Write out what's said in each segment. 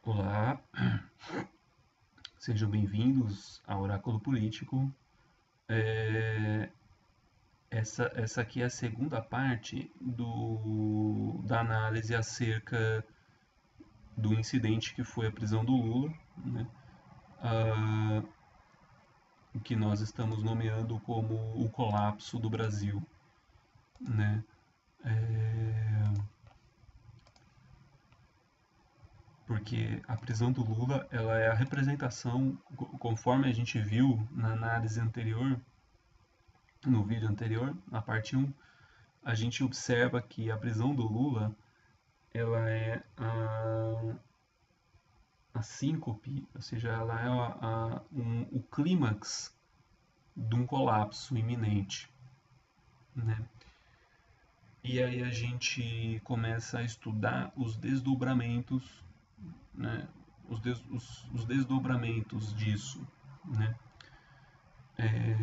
Olá, sejam bem-vindos ao Oráculo Político. É, essa aqui é a segunda parte da análise acerca do incidente que foi a prisão do Lula, né? Ah, o que nós estamos nomeando como o colapso do Brasil, né? Porque a prisão do Lula ela é a representação, conforme a gente viu na análise anterior, no vídeo anterior, na parte um, a gente observa que a prisão do Lula ela é a síncope, ou seja, ela é o clímax de um colapso iminente, né? E aí a gente começa a estudar os desdobramentos, né? Os desdobramentos disso, né?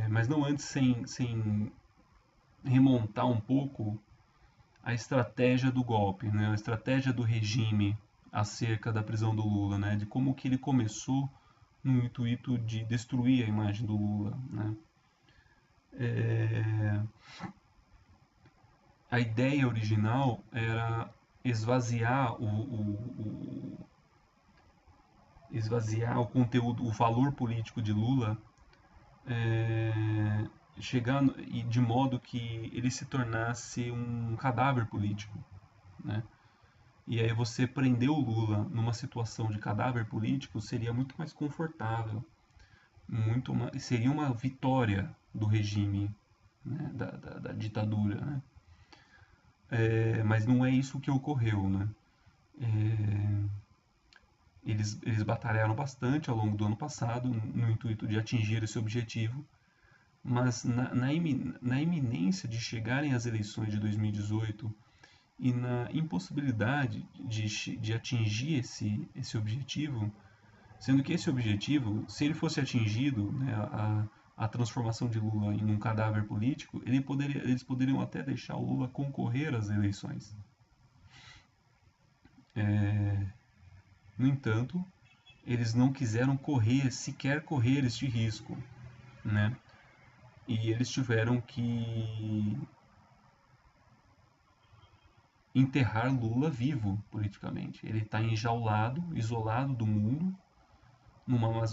Mas não antes sem remontar um pouco a estratégia do golpe, né? A estratégia do regime acerca da prisão do Lula, né? De como que ele começou no intuito de destruir a imagem do Lula, né? A ideia original era esvaziar esvaziar o conteúdo, o valor político de Lula, é, chegando e de modo que ele se tornasse um cadáver político, né? E aí você prender o Lula numa situação de cadáver político seria muito mais confortável, seria uma vitória do regime, né, da ditadura, né? Mas não é isso que ocorreu, né? Eles batalharam bastante ao longo do ano passado no intuito de atingir esse objetivo, mas na iminência de chegarem às eleições de 2018 e na impossibilidade de atingir esse objetivo, sendo que esse objetivo, se ele fosse atingido, né, a transformação de Lula em um cadáver político, eles poderiam até deixar o Lula concorrer às eleições. No entanto, eles não quiseram sequer correr este risco, né? E eles tiveram que enterrar Lula vivo politicamente. Ele está enjaulado, isolado do mundo, numa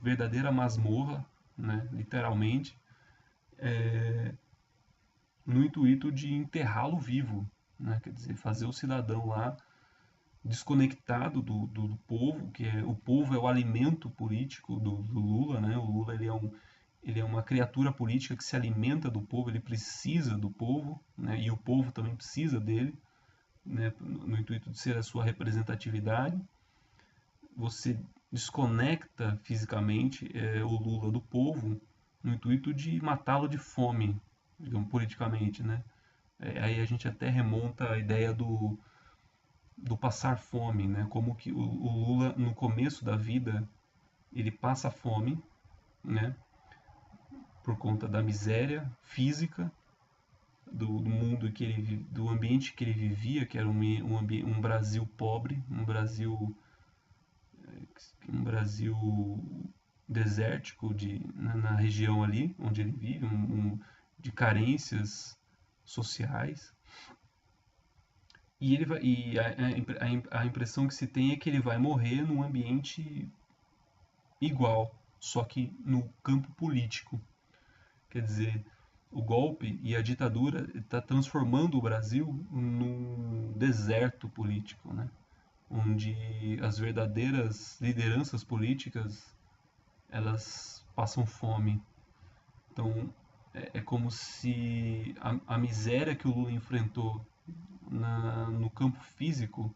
verdadeira masmorra, né? Literalmente, no intuito de enterrá-lo vivo, né? Quer dizer, fazer o cidadão lá desconectado do povo, o povo é o alimento político do Lula, né? O Lula ele é uma criatura política que se alimenta do povo, ele precisa do povo, né? E o povo também precisa dele, né? No intuito de ser a sua representatividade. Você desconecta fisicamente o Lula do povo no intuito de matá-lo de fome, digamos, politicamente, né? Aí a gente até remonta a ideia do passar fome, né? Como que o Lula no começo da vida ele passa fome, né? Por conta da miséria física do mundo do ambiente que ele vivia, que era um Brasil pobre, um Brasil desértico na região ali onde ele vive, de carências sociais. E a impressão que se tem é que ele vai morrer num ambiente igual, só que no campo político. Quer dizer, o golpe e a ditadura está transformando o Brasil num deserto político, né? Onde as verdadeiras lideranças políticas elas passam fome. Então é como se a miséria que o Lula enfrentou no campo físico,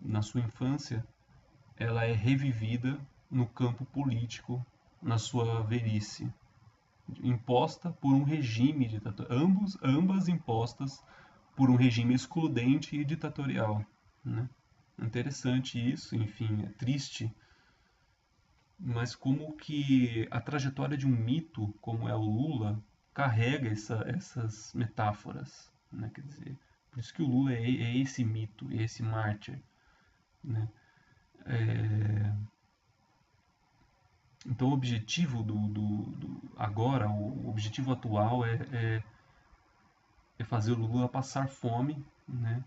na sua infância, ela é revivida no campo político, na sua velhice, imposta por um regime ditatorial, ambas impostas por um regime excludente e ditatorial, né? Interessante isso, enfim, é triste, mas como que a trajetória de um mito como é o Lula carrega essas metáforas, né? Quer dizer, por isso que o Lula é esse mito, é esse mártir, né? É, então o objetivo agora, o objetivo atual é fazer o Lula passar fome, né?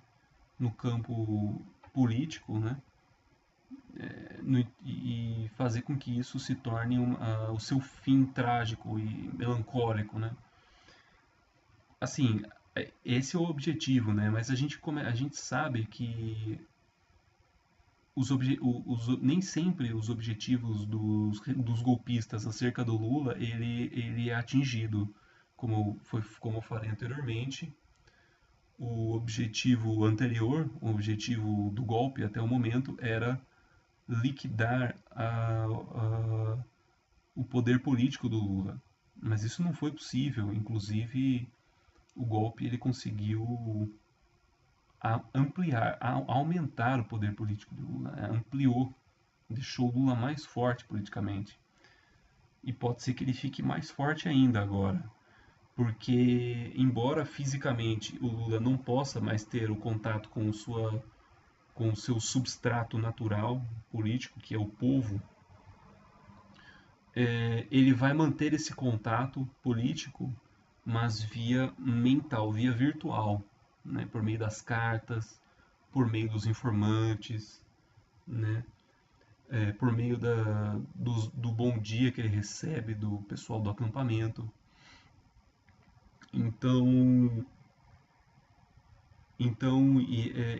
No campo político, né? E fazer com que isso se torne o seu fim trágico e melancólico, né? Assim, esse é o objetivo, né? Mas a gente sabe que nem sempre os objetivos dos golpistas acerca do Lula ele é atingido. Como eu falei anteriormente, o objetivo anterior, o objetivo do golpe até o momento, era liquidar o poder político do Lula. Mas isso não foi possível. Inclusive, o golpe ele conseguiu aumentar o poder político do Lula, né? Ampliou, deixou o Lula mais forte politicamente. E pode ser que ele fique mais forte ainda agora, porque embora fisicamente o Lula não possa mais ter o contato com o seu substrato natural político, que é o povo, ele vai manter esse contato político, mas via mental, via virtual, né? Por meio das cartas, por meio dos informantes, né? Por meio do bom dia que ele recebe do pessoal do acampamento. Então,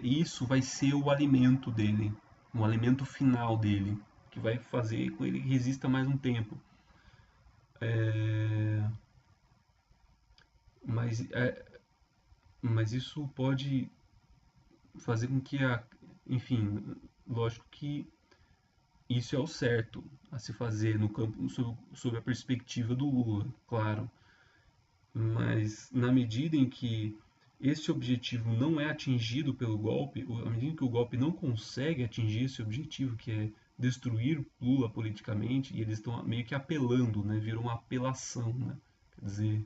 isso vai ser o alimento dele, o alimento final dele, que vai fazer com que ele resista mais um tempo. É, mas, mas isso pode fazer com que enfim, lógico que isso é o certo a se fazer no campo sob a perspectiva do Lula, claro. Mas na medida em que esse objetivo não é atingido pelo golpe, à medida em que o golpe não consegue atingir esse objetivo, que é destruir Lula politicamente, e eles estão meio que apelando, né? Virou uma apelação, né? Quer dizer,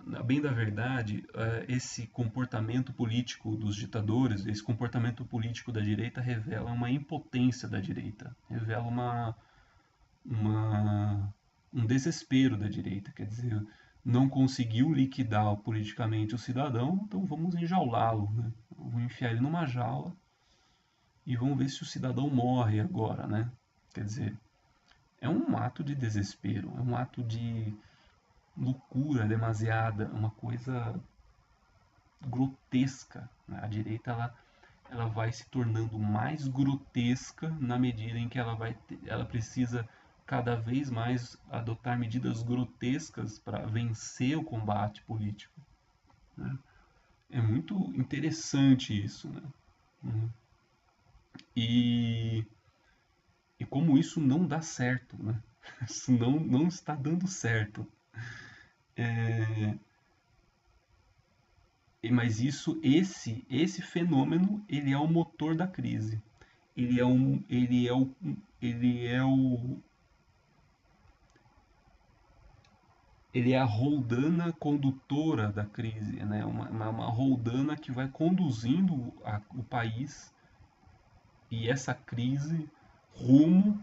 na bem da verdade, esse comportamento político dos ditadores, esse comportamento político da direita revela uma impotência da direita, revela uma, um desespero da direita, quer dizer, não conseguiu liquidar politicamente o cidadão, então vamos enjaulá-lo, né? Vamos enfiar ele numa jaula e vamos ver se o cidadão morre agora, né? Quer dizer, é um ato de desespero, é um ato de loucura demasiada, uma coisa grotesca, né? A direita ela vai se tornando mais grotesca na medida em que ela precisa cada vez mais adotar medidas grotescas para vencer o combate político, né? É muito interessante isso, né? E, e como isso não dá certo, né? Isso não está dando certo. Mas esse fenômeno, ele é o motor da crise. Ele é um, ele é o, ele é a roldana condutora da crise, né? Uma roldana que vai conduzindo o país e essa crise rumo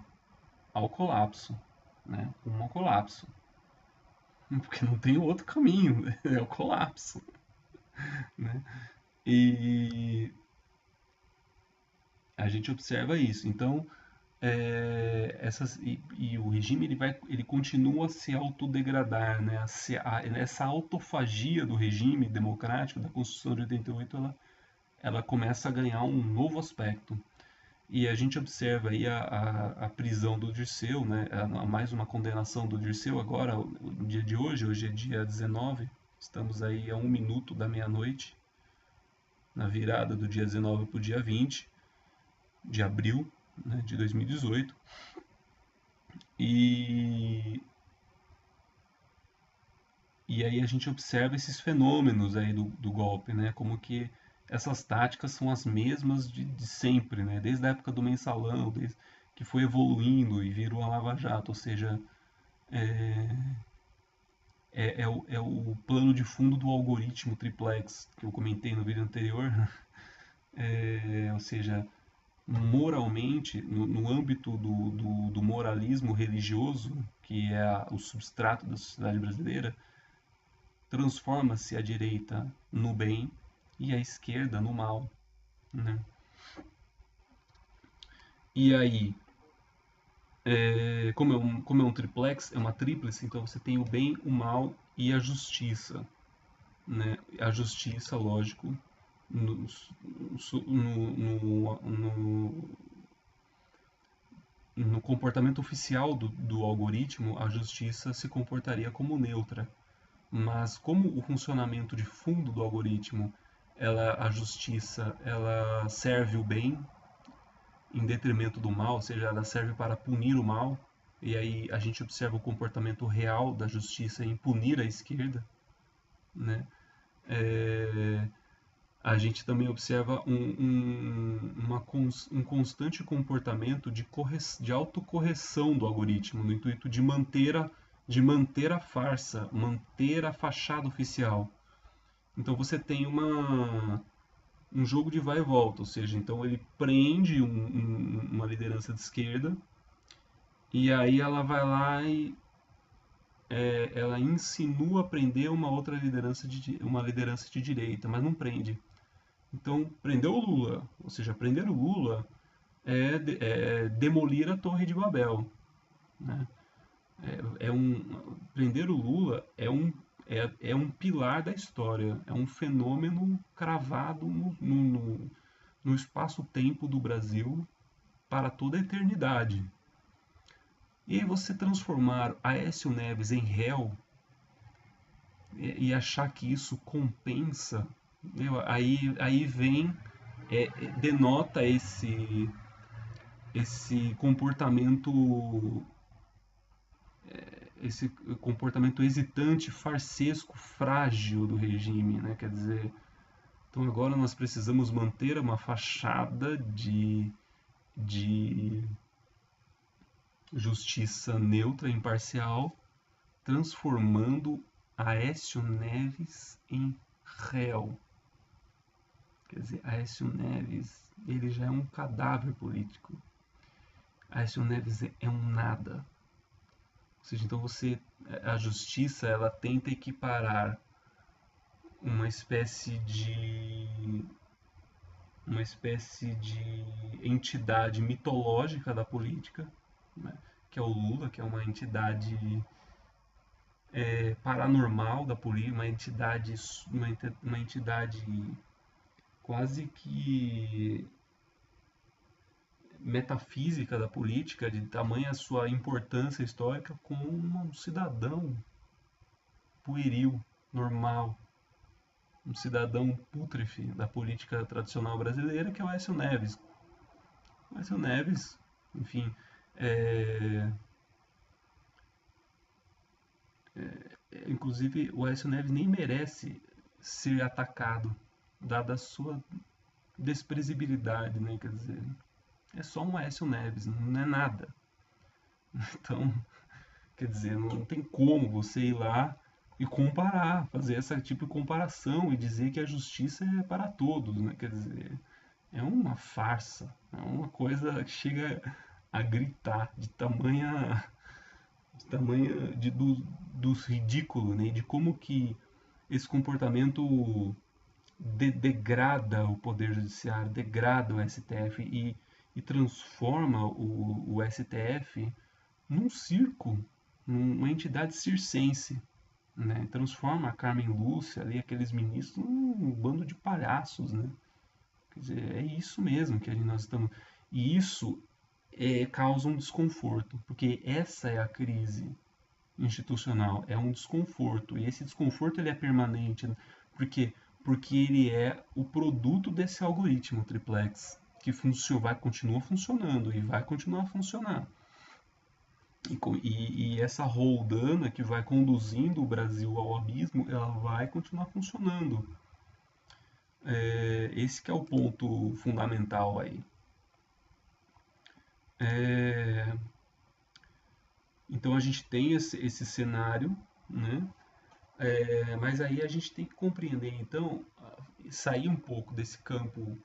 ao colapso, né? Rumo ao colapso, porque não tem outro caminho, né? É o colapso, né? E a gente observa isso. Então, e o regime ele continua a se autodegradar, né? Essa autofagia do regime democrático da Constituição de 88 ela começa a ganhar um novo aspecto. E a gente observa aí a prisão do Dirceu, né? Mais uma condenação do Dirceu agora, no dia de hoje é dia 19, estamos aí a 1 minuto da meia-noite, na virada do dia 19 para o dia 20 de abril, né, de 2018. E, e aí a gente observa esses fenômenos aí do golpe, né? Como que essas táticas são as mesmas de sempre, né? Desde a época do mensalão, desde que foi evoluindo e virou a Lava Jato, ou seja, é o plano de fundo do algoritmo triplex que eu comentei no vídeo anterior. ou seja, moralmente, no âmbito do moralismo religioso, que é o substrato da sociedade brasileira, transforma-se a direita no bem e a esquerda no mal, né? E aí, como é um triplex, é uma tríplice, então você tem o bem, o mal e a justiça, né? A justiça, lógico, no, no comportamento oficial do algoritmo, a justiça se comportaria como neutra. Mas como o funcionamento de fundo do algoritmo, a justiça, ela serve o bem em detrimento do mal, ou seja, ela serve para punir o mal, e aí a gente observa o comportamento real da justiça em punir a esquerda, né? É, a gente também observa um constante comportamento de autocorreção do algoritmo, no intuito de manter a farsa, manter a fachada oficial. Então você tem um jogo de vai e volta, ou seja, então ele prende uma liderança de esquerda e aí ela vai lá e ela insinua prender uma liderança de direita, mas não prende. Então, prender o Lula, ou seja, prender o Lula é demolir a Torre de Babel, né? Prender o Lula é um pilar da história, é um fenômeno cravado no espaço-tempo do Brasil para toda a eternidade. E aí você transformar Aécio Neves em réu e achar que isso compensa, aí vem, denota esse comportamento esse comportamento hesitante, farsesco, frágil do regime, né? Quer dizer, então agora nós precisamos manter uma fachada de justiça neutra e imparcial, transformando Aécio Neves em réu. Quer dizer, Aécio Neves, ele já é um cadáver político. Aécio Neves é um nada. Ou seja, então a justiça, ela tenta equiparar uma uma espécie de entidade mitológica da política, né? Que é o Lula, que é uma entidade paranormal da política, uma entidade quase que metafísica da política, de tamanha sua importância histórica, com um cidadão pueril, normal, um cidadão pútrefe da política tradicional brasileira, que é o Aécio Neves. O Aécio Neves, enfim, é, inclusive o Aécio Neves nem merece ser atacado, dada a sua desprezívelidade, né? Quer dizer, é só um Aécio Neves, não é nada. Então, quer dizer, não tem como você ir lá e comparar, fazer esse tipo de comparação e dizer que a justiça é para todos, né? Quer dizer, é uma farsa, é uma coisa que chega a gritar do ridículo, né? De como que esse comportamento degrada o poder judiciário, degrada o STF e transforma o STF num circo, numa entidade circense, né? Transforma a Carmen Lúcia ali, aqueles ministros, num bando de palhaços, né? Quer dizer, é isso mesmo que nós estamos. E isso causa um desconforto, porque essa é a crise institucional, é um desconforto. E esse desconforto ele é permanente, porque ele é o produto desse algoritmo triplex que continua funcionando e vai continuar a funcionar. E essa roldana que vai conduzindo o Brasil ao abismo, ela vai continuar funcionando. Esse que é o ponto fundamental aí. É, então a gente tem esse cenário, né? Mas aí a gente tem que compreender, então, sair um pouco desse campo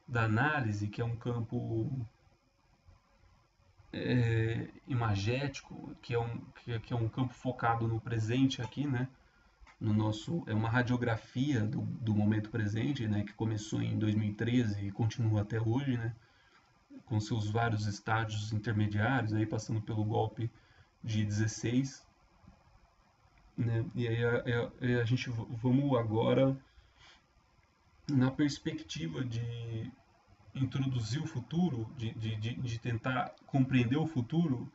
da análise, que é um campo imagético, que é um campo focado no presente aqui, né? No nosso, é uma radiografia do momento presente, né? Que começou em 2013 e continua até hoje, né? Com seus vários estágios intermediários, aí passando pelo golpe de 16, né? E aí a gente vamos agora na perspectiva de introduzir o futuro, de tentar compreender o futuro,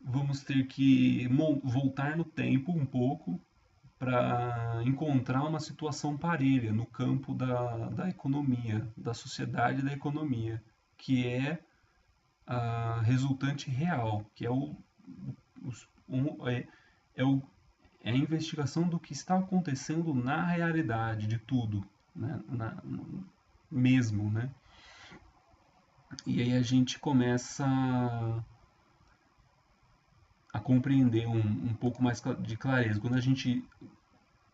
vamos ter que voltar no tempo um pouco para encontrar uma situação parelha no campo da economia, da sociedade e da economia, que é a resultante real, que é é, o, é a investigação do que está acontecendo na realidade de tudo, né? Mesmo, né? E aí a gente começa a compreender um pouco mais de clareza. Quando a gente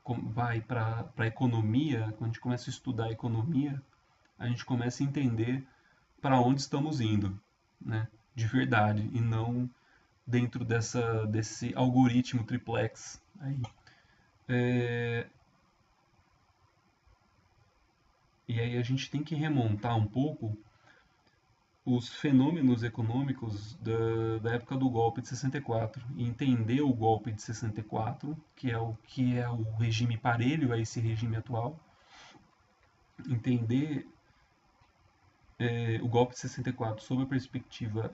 vai para a economia, quando a gente começa a estudar a economia, a gente começa a entender para onde estamos indo, né? De verdade, e não dentro desse algoritmo triplex aí. É, e aí a gente tem que remontar um pouco os fenômenos econômicos da época do golpe de 64 e entender o golpe de 64, que é o regime parelho a esse regime atual, entender o golpe de 64 sob a perspectiva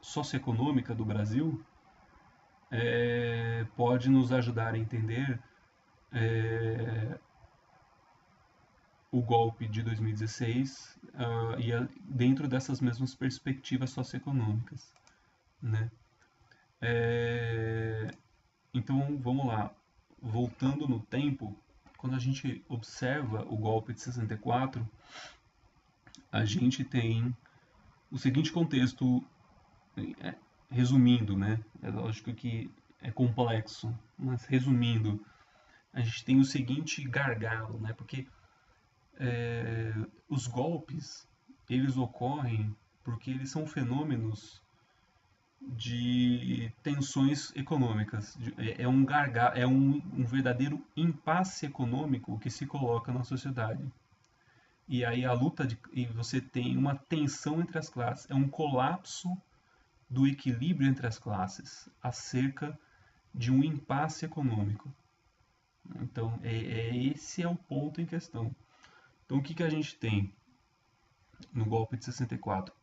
socioeconômica do Brasil, pode nos ajudar a entender o golpe de 2016 dentro dessas mesmas perspectivas socioeconômicas, né? Então, vamos lá. Voltando no tempo, quando a gente observa o golpe de 64, a gente tem o seguinte contexto, é, resumindo, né? É lógico que é complexo, mas resumindo, a gente tem o seguinte gargalo, né? Porque os golpes, eles ocorrem porque eles são fenômenos de tensões econômicas. Um verdadeiro impasse econômico que se coloca na sociedade. E aí e você tem uma tensão entre as classes, é um colapso do equilíbrio entre as classes acerca de um impasse econômico. Então, esse é o ponto em questão. Então, o que a gente tem no golpe de 64?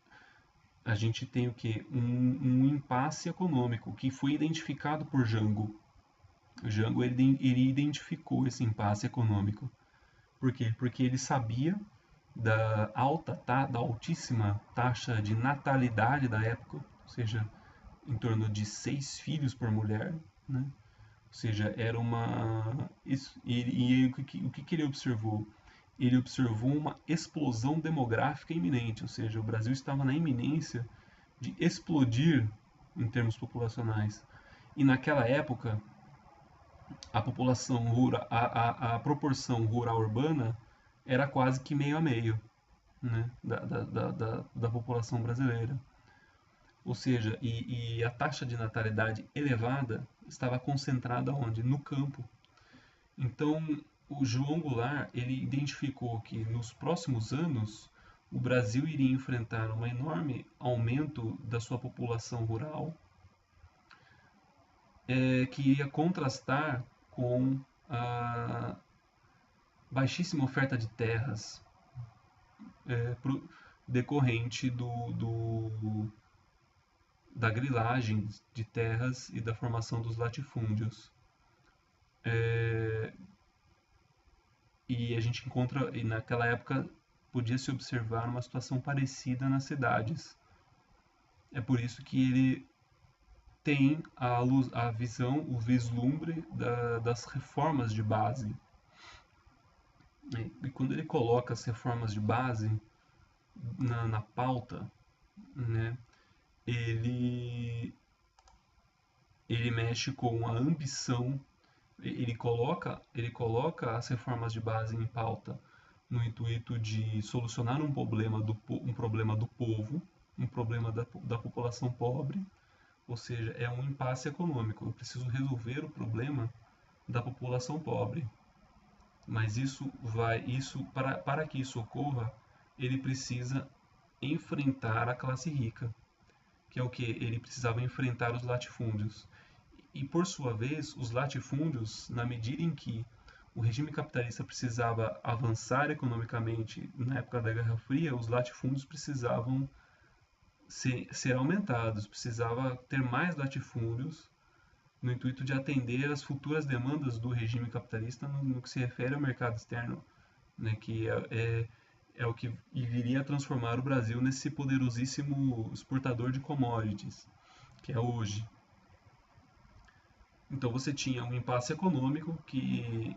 A gente tem o que? Um impasse econômico que foi identificado por Jango. O Jango ele identificou esse impasse econômico. Por quê? Porque ele sabia da altíssima taxa de natalidade da época, ou seja, em torno de 6 filhos por mulher, né? Ou seja, era uma. E o que ele observou? Ele observou uma explosão demográfica iminente, ou seja, o Brasil estava na iminência de explodir em termos populacionais. E naquela época, a população rural, a proporção rural-urbana era quase que meio a meio, né, da população brasileira. Ou seja, a taxa de natalidade elevada estava concentrada onde? No campo. Então, o João Goulart ele identificou que nos próximos anos o Brasil iria enfrentar um enorme aumento da sua população rural, que iria contrastar com a baixíssima oferta de terras decorrente da grilagem de terras e da formação dos latifúndios. E a gente encontra, e naquela época podia se observar uma situação parecida nas cidades. É por isso que ele tem a visão, o vislumbre das reformas de base. E quando ele coloca as reformas de base na pauta, né, ele, ele mexe com a ambição, ele coloca as reformas de base em pauta, no intuito de solucionar um problema do povo, um problema da população pobre, ou seja, é um impasse econômico. Eu preciso resolver o problema da população pobre. Mas para que isso ocorra, ele precisa enfrentar a classe rica, que é o que? Ele precisava enfrentar os latifúndios. E, por sua vez, os latifúndios, na medida em que o regime capitalista precisava avançar economicamente na época da Guerra Fria, os latifúndios precisavam ser aumentados, precisava ter mais latifúndios no intuito de atender às futuras demandas do regime capitalista no que se refere ao mercado externo, né, que é o que viria a transformar o Brasil nesse poderosíssimo exportador de commodities, que é hoje. Então você tinha um impasse econômico que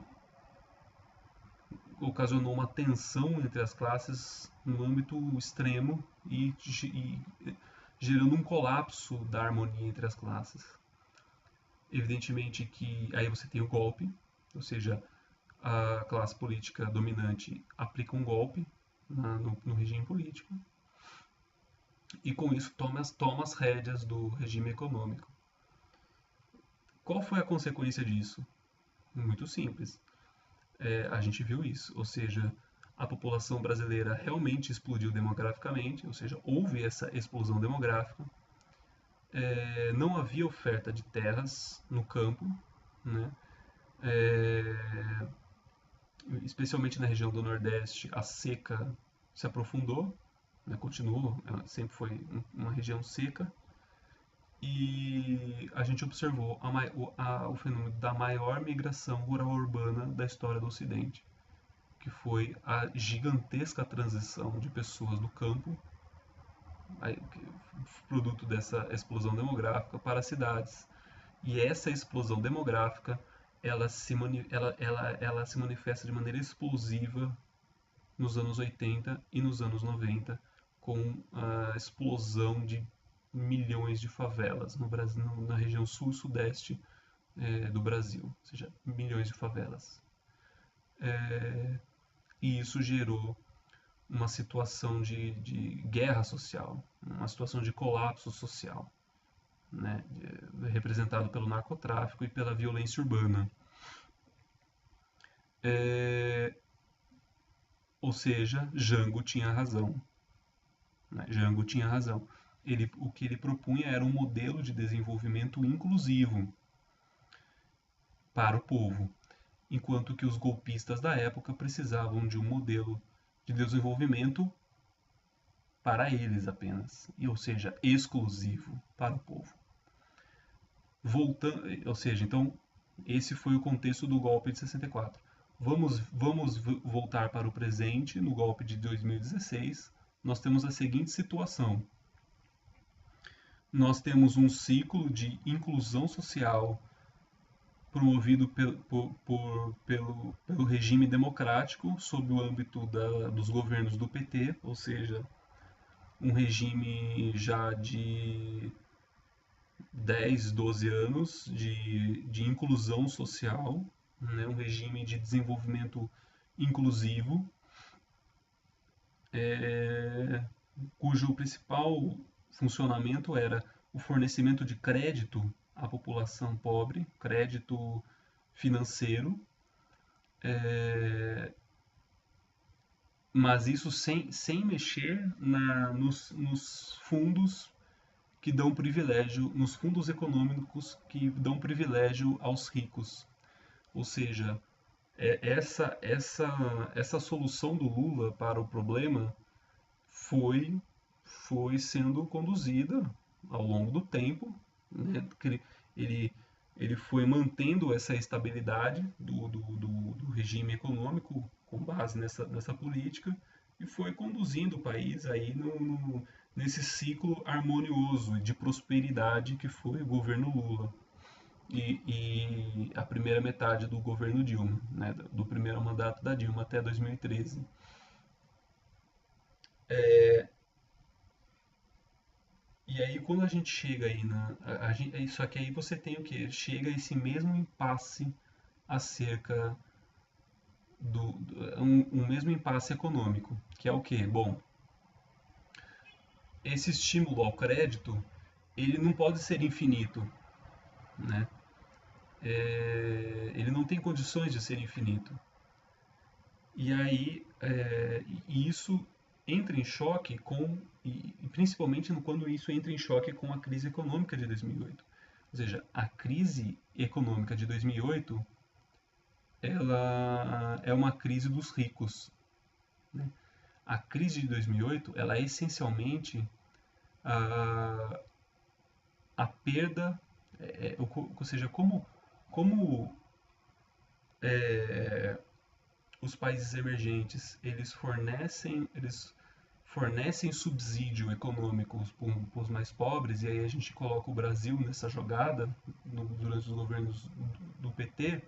ocasionou uma tensão entre as classes no âmbito extremo e gerando um colapso da harmonia entre as classes. Evidentemente que aí você tem o golpe, ou seja, a classe política dominante aplica um golpe no regime político e com isso toma as rédeas do regime econômico. Qual foi a consequência disso? Muito simples. A gente viu isso, ou seja, a população brasileira realmente explodiu demograficamente, ou seja, houve essa explosão demográfica. Não havia oferta de terras no campo, né? Especialmente na região do Nordeste, a seca se aprofundou, né? Continuou, sempre foi uma região seca, e a gente observou o fenômeno da maior migração rural-urbana da história do Ocidente, que foi a gigantesca transição de pessoas do campo, produto dessa explosão demográfica, para as cidades. E essa explosão demográfica ela se manifesta de maneira explosiva nos anos 80 e nos anos 90, com a explosão de milhões de favelas no Brasil, na região sul e sudeste do Brasil, ou seja, milhões de favelas. E isso gerou uma situação de guerra social, uma situação de colapso social, né, representado pelo narcotráfico e pela violência urbana. Ou seja, Jango tinha razão. Né? Jango tinha razão. O que ele propunha era um modelo de desenvolvimento inclusivo para o povo, enquanto que os golpistas da época precisavam de um modelo de desenvolvimento para eles apenas, ou seja, exclusivo para o povo. Ou seja, então, esse foi o contexto do golpe de 64. Vamos voltar para o presente, no golpe de 2016, nós temos a seguinte situação. Nós temos um ciclo de inclusão social promovido pelo regime democrático sob o âmbito dos governos do PT, ou seja, um regime já de 10, 12 anos de inclusão social, né, um regime de desenvolvimento inclusivo, cujo principal funcionamento era o fornecimento de crédito à população pobre, crédito financeiro, mas isso sem mexer nos fundos que dão privilégio, nos fundos econômicos que dão privilégio aos ricos. Ou seja, essa solução do Lula para o problema foi sendo conduzida ao longo do tempo, né? Ele foi mantendo essa estabilidade do regime econômico com base nessa política e foi conduzindo o país aí nesse ciclo harmonioso de prosperidade que foi o governo Lula e a primeira metade do governo Dilma, né, do primeiro mandato da Dilma até 2013. E aí quando a gente chega aí só que aí você tem o que? Chega esse mesmo impasse acerca um mesmo impasse econômico, que é o quê? Bom, esse estímulo ao crédito, ele não pode ser infinito, né? Ele não tem condições de ser infinito. E aí, isso entra em choque e principalmente quando isso entra em choque com a crise econômica de 2008. Ou seja, a crise econômica de 2008, ela é uma crise dos ricos, né? A crise de 2008, ela é essencialmente a, a perda, ou seja, como os países emergentes eles fornecem subsídio econômico para os mais pobres, e aí a gente coloca o Brasil nessa jogada durante os governos do PT.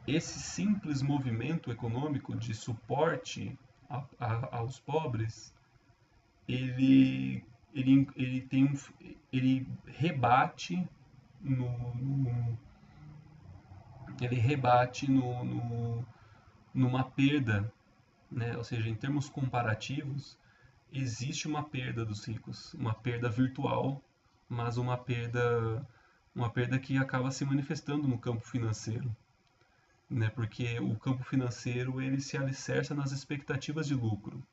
Esse simples movimento econômico de suporte aos pobres, ele, ele rebate no, no- ele rebate numa perda, né? Ou seja, em termos comparativos, existe uma perda dos ricos, uma perda virtual, mas uma perda que acaba se manifestando no campo financeiro, né? Porque o campo financeiro ele se alicerça nas expectativas de lucro,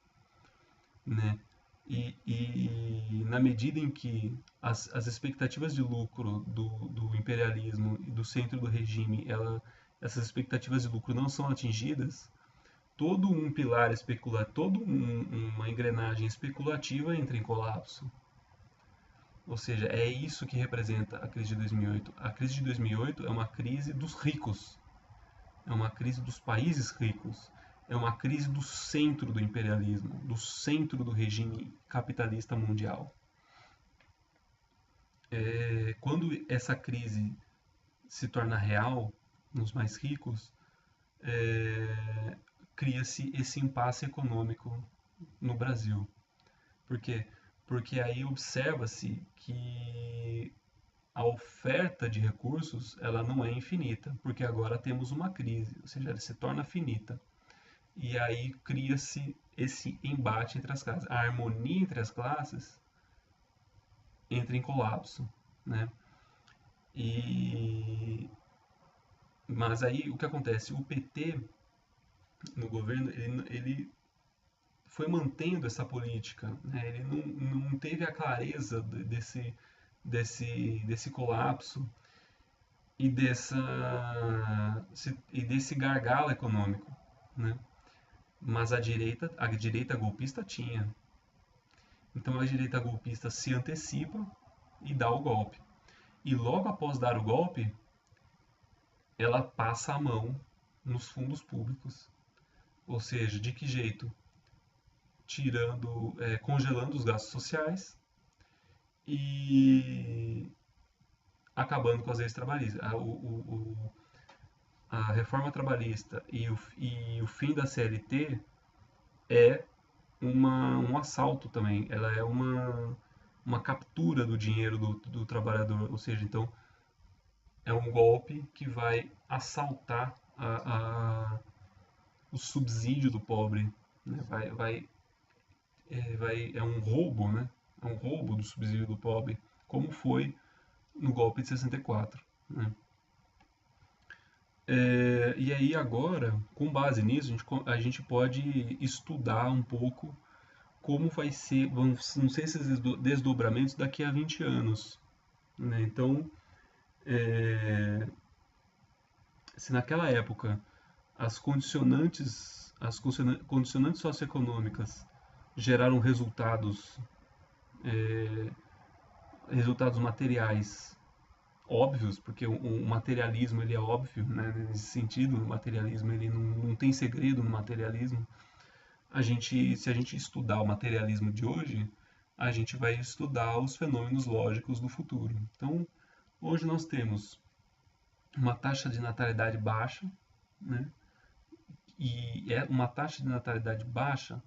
né? E na medida em que as expectativas de lucro do imperialismo e do centro do regime, essas expectativas de lucro não são atingidas, todo um pilar especulativo, uma engrenagem especulativa entra em colapso. Ou seja, é isso que representa a crise de 2008. A crise de 2008 é uma crise dos ricos, é uma crise dos países ricos, é uma crise do centro do imperialismo, do centro do regime capitalista mundial. Quando essa crise se torna real nos mais ricos, cria-se esse impasse econômico no Brasil. Por quê? Porque aí observa-se que a oferta de recursos ela não é infinita, porque agora temos uma crise, ou seja, ela se torna finita. E aí cria-se esse embate entre as classes. A harmonia entre as classes entra em colapso, né? E mas aí o que acontece? O PT no governo ele foi mantendo essa política, né? Ele não teve a clareza desse colapso e desse gargalo econômico, né? Mas a direita golpista tinha. Então a direita golpista se antecipa e dá o golpe. E logo após dar o golpe, ela passa a mão nos fundos públicos. Ou seja, de que jeito? Congelando os gastos sociais e acabando com as leis trabalhistas. A reforma trabalhista e o fim da CLT é um assalto também. Ela é uma captura do dinheiro do trabalhador. Ou seja, então é um golpe que vai assaltar o subsídio do pobre. Né? É um roubo, né? É um roubo do subsídio do pobre, como foi no golpe de 64. Né? E aí agora, com base nisso, a gente pode estudar um pouco como vai ser, vão ser esses desdobramentos daqui a 20 anos. Né? Então, se naquela época as condicionantes socioeconômicas geraram resultados materiais óbvios, porque o materialismo ele é óbvio, né? Nesse sentido, o materialismo ele não tem segredo no materialismo. Se a gente estudar o materialismo de hoje, a gente vai estudar os fenômenos lógicos do futuro. Então, hoje nós temos uma taxa de natalidade baixa, né? E uma taxa de natalidade baixa,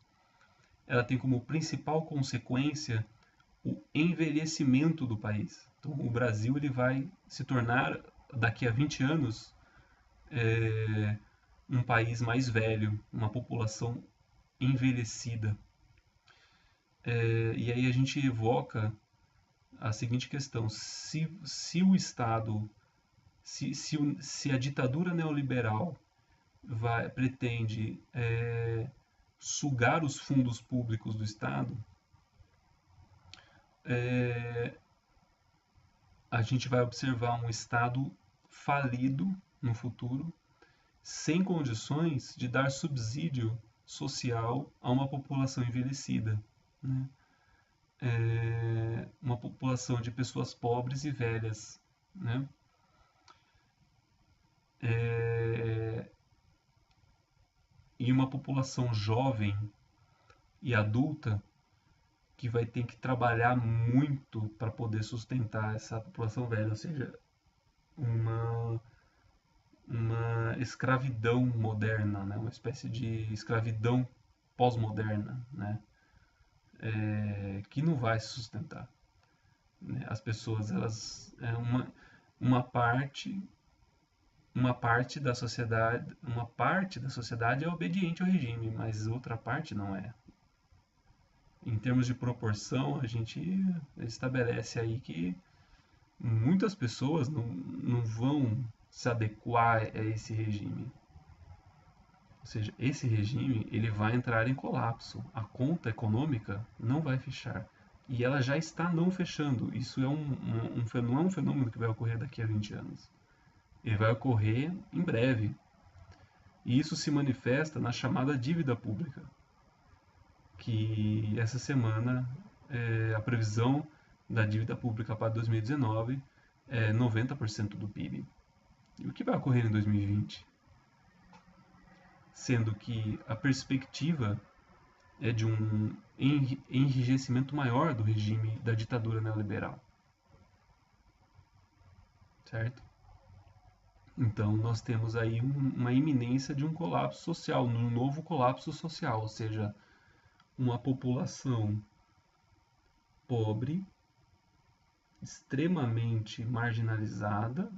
ela tem como principal consequência o envelhecimento do país. Então, o Brasil ele vai se tornar, daqui a 20 anos, um país mais velho, uma população envelhecida. E aí a gente evoca a seguinte questão: se o Estado, se a ditadura neoliberal pretende sugar os fundos públicos do Estado, a gente vai observar um Estado falido no futuro, sem condições de dar subsídio social a uma população envelhecida, né? Uma população de pessoas pobres e velhas, né? E uma população jovem e adulta que vai ter que trabalhar muito para poder sustentar essa população velha, ou seja, uma, uma escravidão moderna, né? Uma espécie de escravidão pós-moderna, né? Que não vai se sustentar, né? As pessoas, elas, uma parte uma parte da sociedade é obediente ao regime, mas outra parte não é. Em termos de proporção, a gente estabelece aí que muitas pessoas não vão se adequar a esse regime. Ou seja, esse regime ele vai entrar em colapso. A conta econômica não vai fechar. E ela já está não fechando. Isso não é um fenômeno que vai ocorrer daqui a 20 anos. Ele vai ocorrer em breve. E isso se manifesta na chamada dívida pública, que essa semana a previsão da dívida pública para 2019 é 90% do PIB. E o que vai ocorrer em 2020? Sendo que a perspectiva é de um enrijecimento maior do regime da ditadura neoliberal. Certo? Então nós temos aí uma iminência de um colapso social, um novo colapso social, ou seja, uma população pobre, extremamente marginalizada,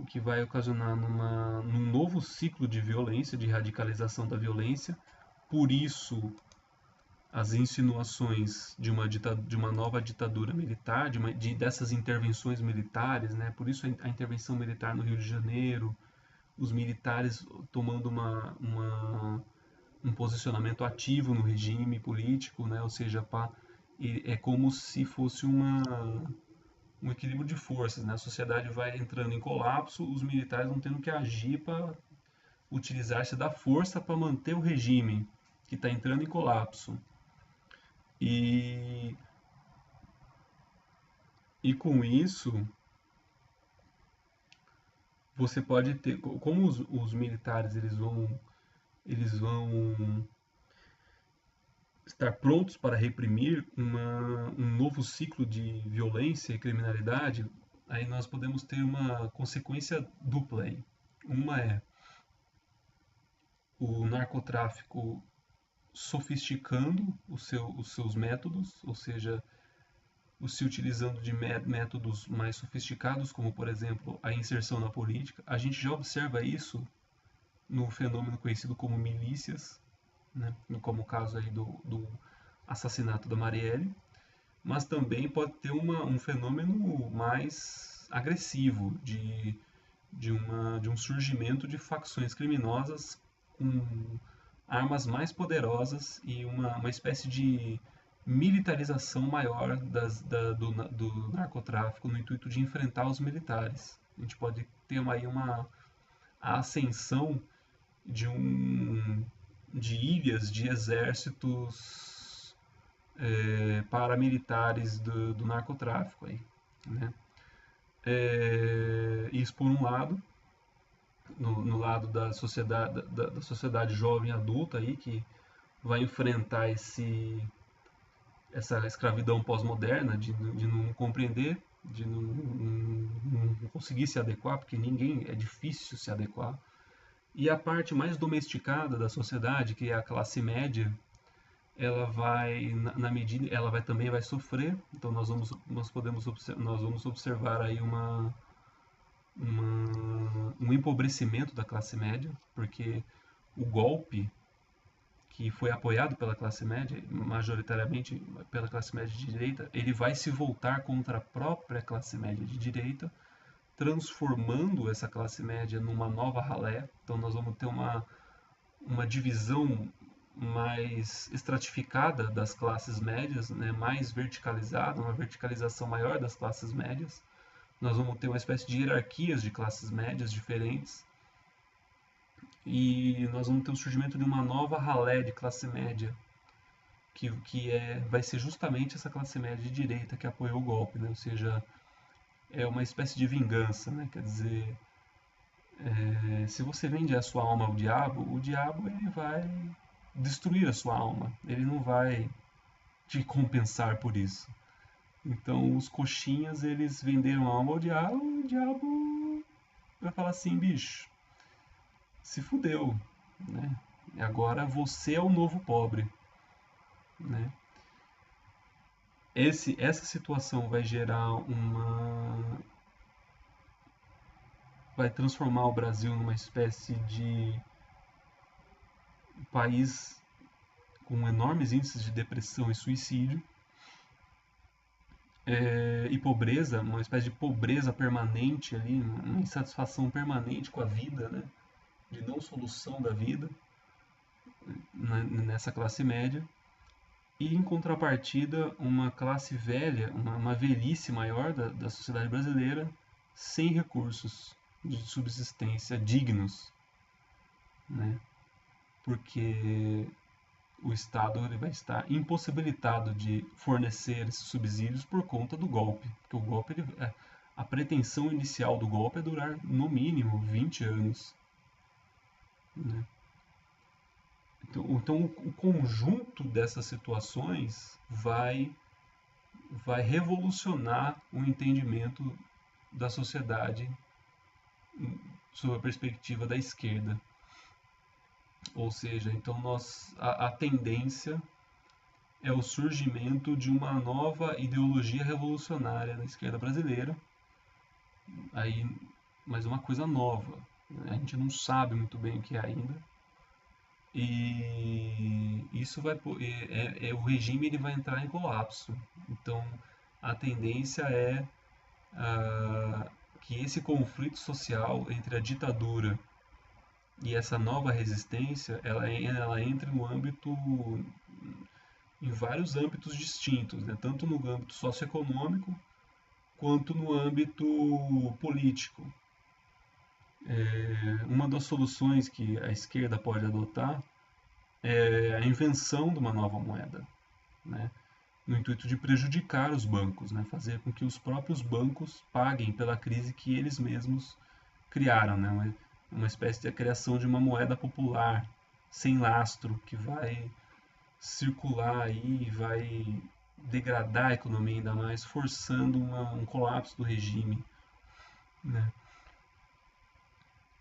que vai ocasionar num novo ciclo de violência, de radicalização da violência. Por isso, as insinuações de uma nova ditadura militar, dessas intervenções militares, né? Por isso a intervenção militar no Rio de Janeiro, os militares tomando um posicionamento ativo no regime político, né? Ou seja, é como se fosse um equilíbrio de forças, né? A sociedade vai entrando em colapso, os militares vão tendo que agir para utilizar-se da força para manter o regime que está entrando em colapso. E, e com isso, você pode ter, como os militares eles vão estar prontos para reprimir um novo ciclo de violência e criminalidade, aí nós podemos ter uma consequência dupla aí. Uma é o narcotráfico sofisticando os seus métodos, ou seja, se utilizando de métodos mais sofisticados, como por exemplo a inserção na política. A gente já observa isso no fenômeno conhecido como milícias, né? Como o caso aí do assassinato da Marielle, mas também pode ter um fenômeno mais agressivo de um surgimento de facções criminosas com armas mais poderosas e uma espécie de militarização maior do narcotráfico no intuito de enfrentar os militares. A gente pode ter aí a ascensão de de ilhas de exércitos paramilitares do narcotráfico aí, né? Isso por um lado, no lado da sociedade jovem adulta aí que vai enfrentar essa escravidão pós-moderna de não compreender, de não conseguir se adequar, porque ninguém é difícil se adequar. E a parte mais domesticada da sociedade, que é a classe média, ela vai na medida, também vai sofrer. Então nós vamos observar aí um empobrecimento da classe média, porque o golpe que foi apoiado pela classe média, majoritariamente pela classe média de direita, ele vai se voltar contra a própria classe média de direita, transformando essa classe média numa nova ralé. Então nós vamos ter uma divisão mais estratificada das classes médias, né, mais verticalizada, uma verticalização maior das classes médias. Nós vamos ter uma espécie de hierarquias de classes médias diferentes e nós vamos ter o surgimento de uma nova ralé de classe média, vai ser justamente essa classe média de direita que apoiou o golpe, né? Ou seja, é uma espécie de vingança, né? Quer dizer, se você vende a sua alma ao diabo, o diabo ele vai destruir a sua alma, ele não vai te compensar por isso. Então os coxinhas eles venderam a alma ao diabo, o diabo vai falar assim, bicho, se fudeu, né? Agora você é o novo pobre, né? Essa situação vai transformar o Brasil numa espécie de país com enormes índices de depressão e suicídio, e pobreza, uma espécie de pobreza permanente ali, uma insatisfação permanente com a vida, né? De não solução da vida nessa classe média. E em contrapartida, uma classe velha, uma velhice maior da sociedade brasileira, sem recursos de subsistência dignos, né? Porque o Estado ele vai estar impossibilitado de fornecer esses subsídios por conta do golpe. Porque o golpe, a pretensão inicial do golpe é durar no mínimo 20 anos, né? Então o conjunto dessas situações vai revolucionar o entendimento da sociedade sob a perspectiva da esquerda. Ou seja, então a tendência é o surgimento de uma nova ideologia revolucionária na esquerda brasileira, aí, mas uma coisa nova, né? A gente não sabe muito bem o que é ainda, e isso o regime ele vai entrar em colapso. Então a tendência é que esse conflito social entre a ditadura e essa nova resistência ela entre no âmbito em vários âmbitos distintos, né? Tanto no âmbito socioeconômico quanto no âmbito político. Uma das soluções que a esquerda pode adotar é a invenção de uma nova moeda, né? No intuito de prejudicar os bancos, né? Fazer com que os próprios bancos paguem pela crise que eles mesmos criaram, né? Uma espécie de criação de uma moeda popular sem lastro que vai circular aí, vai degradar a economia ainda mais, forçando um colapso do regime, né?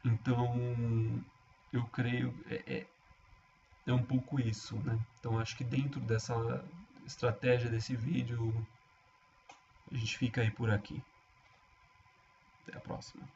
Então, eu creio é um pouco isso, né? Então, acho que dentro dessa estratégia desse vídeo, a gente fica aí por aqui. Até a próxima.